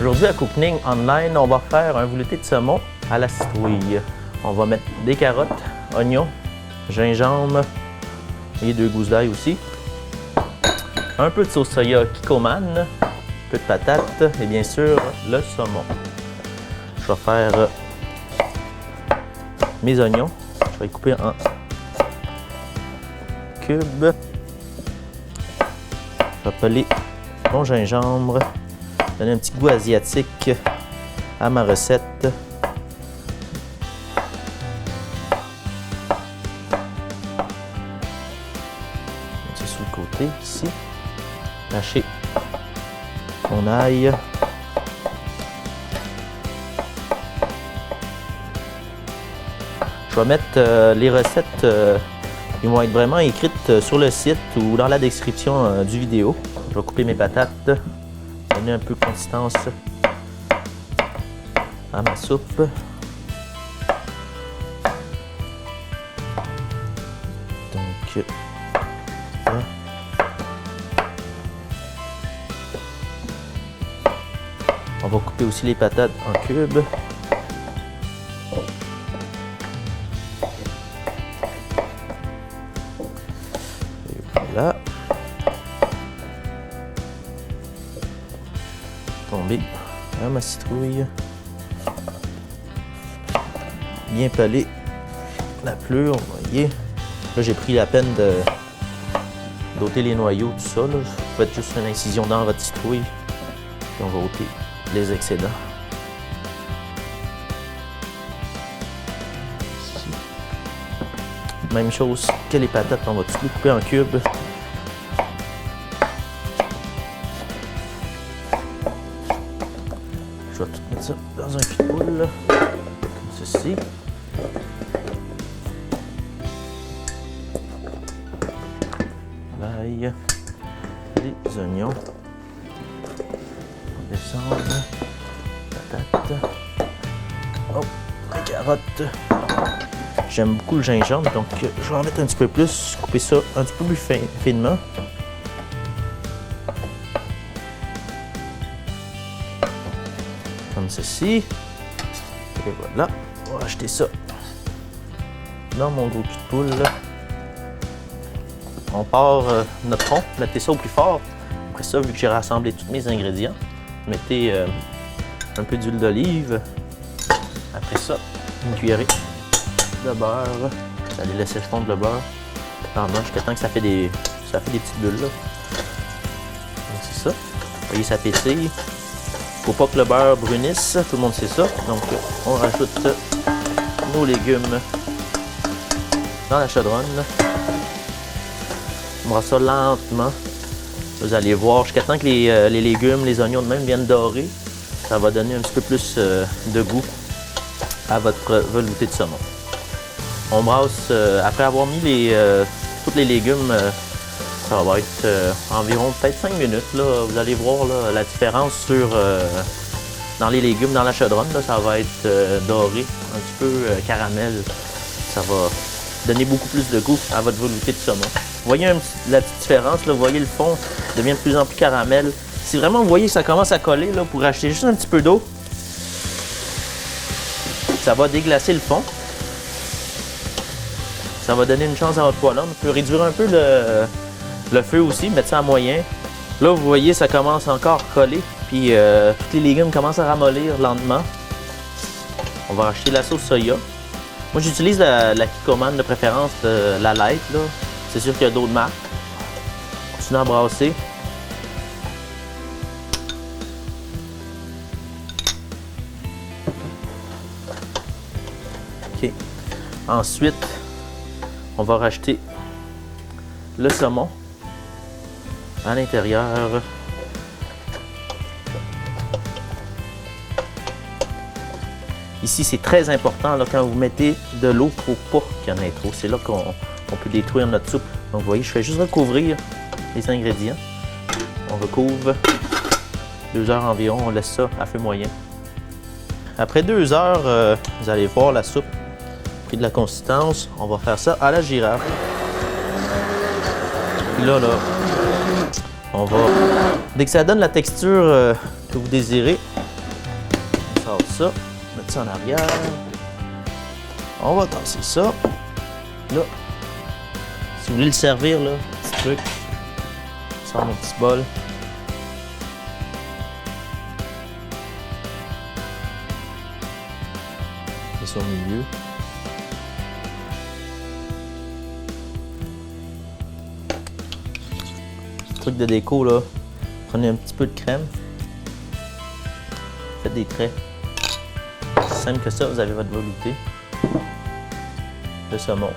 Aujourd'hui à Cooking Online, on va faire un velouté de saumon à la citrouille. On va mettre des carottes, oignons, gingembre et 2 gousses d'ail aussi. Un peu de sauce soya Kikkoman, un peu de patates et bien sûr le saumon. Je vais faire mes oignons. Je vais les couper en cubes. Je vais peler mon gingembre. Donner un petit goût asiatique à ma recette. C'est sur le côté ici. Lâcher mon ail. Je vais mettre les recettes, ils vont être vraiment écrites sur le site ou dans la description du vidéo. Je vais couper mes patates. Donner un peu de consistance à ma soupe. Donc, voilà. On va couper aussi les patates en cubes. Et voilà. Tomber à ma citrouille. Bien pelée la pleure, vous voyez. Là, j'ai pris la peine d'ôter les noyaux, tout ça. Là. Vous faites juste une incision dans votre citrouille. Puis on va ôter les excédents. Ici. Même chose que les patates, on va tout les couper en cubes. Je vais tout mettre ça dans un cul de poule, comme ceci. L'ail, les oignons, on descend, patates, oh, la carotte. J'aime beaucoup le gingembre, donc je vais en mettre un petit peu plus, couper ça un petit peu plus finement. Comme ceci. Et voilà. On va acheter ça dans mon gros cul de poule. On part notre fond. Mettez ça au plus fort. Après ça, vu que j'ai rassemblé tous mes ingrédients, mettez un peu d'huile d'olive. Après ça, une cuillerée de beurre. Vous allez laisser fondre le beurre pendant jusqu'à temps que ça fait des petites bulles. Là. Donc c'est ça. Vous voyez, ça pétille. Faut pas que le beurre brunisse, tout le monde sait ça. Donc, on rajoute nos légumes dans la chaudronne. On brosse ça lentement. Vous allez voir jusqu'à temps que les légumes, les oignons de même viennent dorer. Ça va donner un petit peu plus de goût à votre velouté de saumon. On brasse, après avoir mis tous les légumes, ça va être environ peut-être 5 minutes. Là. Vous allez voir là, la différence dans les légumes, dans la chaudronne. Là, ça va être doré, un petit peu caramel. Ça va donner beaucoup plus de goût à votre velouté de saumon. Vous voyez la petite différence, là, vous voyez le fond devient de plus en plus caramel. Si vraiment vous voyez que ça commence à coller, là, pour acheter juste un petit peu d'eau, ça va déglacer le fond. Ça va donner une chance à votre poêlon. On peut réduire un peu le feu aussi, mettre ça à moyen. Là, vous voyez, ça commence encore à coller. Puis, tous les légumes commencent à ramollir lentement. On va acheter la sauce soya. Moi, j'utilise la Kikkoman de préférence, la light. C'est sûr qu'il y a d'autres marques. Continue à brasser. OK. Ensuite, on va rajouter le saumon à l'intérieur. Ici, c'est très important là, quand vous mettez de l'eau, il ne faut pas qu'il y en ait trop. C'est là qu'on peut détruire notre soupe. Donc, vous voyez, je fais juste recouvrir les ingrédients. On recouvre 2 heures environ. On laisse ça à feu moyen. Après 2 heures, vous allez voir la soupe a pris de la consistance. On va faire ça à la girafe. Puis là, on va... Dès que ça donne la texture que vous désirez, ça, mettre ça en arrière. On va tasser ça. Là, si vous voulez le servir, là, petit truc, je sors mon petit bol. C'est ça au milieu. Truc de déco, là, prenez un petit peu de crème. Faites des traits. C'est simple que ça, vous avez votre velouté de saumon.